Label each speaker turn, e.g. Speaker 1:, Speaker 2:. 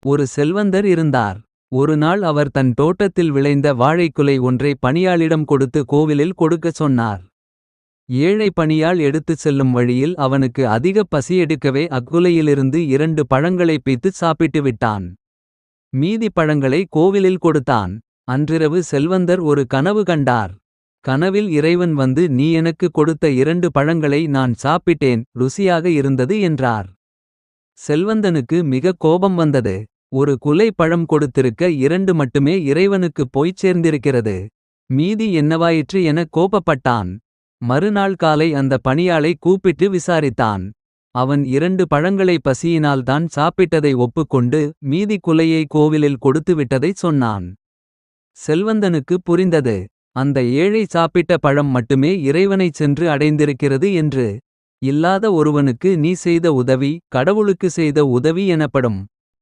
Speaker 1: ஒரு செல்வந்தர் இருந்தார். ஒரு நாள் அவர் தன் தோட்டத்தில் விளைந்த வாழைக்குலை ஒன்றை பணியாளிடம் கொடுத்து கோவிலில் கொடுக்கச் சொன்னார். ஏழை பணியாள் எடுத்துச் செல்லும் வழியில் அவனுக்கு அதிக பசியெடுக்கவே அக்குலையிலிருந்து 2 பழங்களை பிய்த்துச் சாப்பிட்டு விட்டான். மீதி பழங்களை கோவிலில் கொடுத்தான். அன்றிரவு செல்வந்தர் ஒரு கனவு கண்டார். கனவில் இறைவன் வந்து நீ எனக்கு கொடுத்த 2 பழங்களை நான் சாப்பிட்டேன், ருசியாக இருந்தது என்றார். செல்வந்தனுக்கு மிக கோபம் வந்தது. ஒரு குலை பழம் கொடுத்திருக்க 2 மட்டுமே இறைவனுக்குப் போய்ச் சேர்ந்திருக்கிறது. மீதி என்னவாயிற்று என கோபப்பட்டான். மறுநாள் காலை அந்த பணியாளை கூப்பிட்டு விசாரித்தான். அவன் 2 பழங்களை பசியினால் தான் சாப்பிட்டதை ஒப்புக்கொண்டு மீதி குலையை கோவிலில் கொடுத்துவிட்டதைச் சொன்னான். செல்வந்தனுக்கு புரிந்தது. அந்த ஏழை சாப்பிட்ட பழம் மட்டுமே இறைவனைச் சென்று அடைந்திருக்கிறது என்று. இல்லாத ஒருவனுக்கு நீ செய்த உதவி கடவுளுக்கு செய்த உதவி எனப்படும்.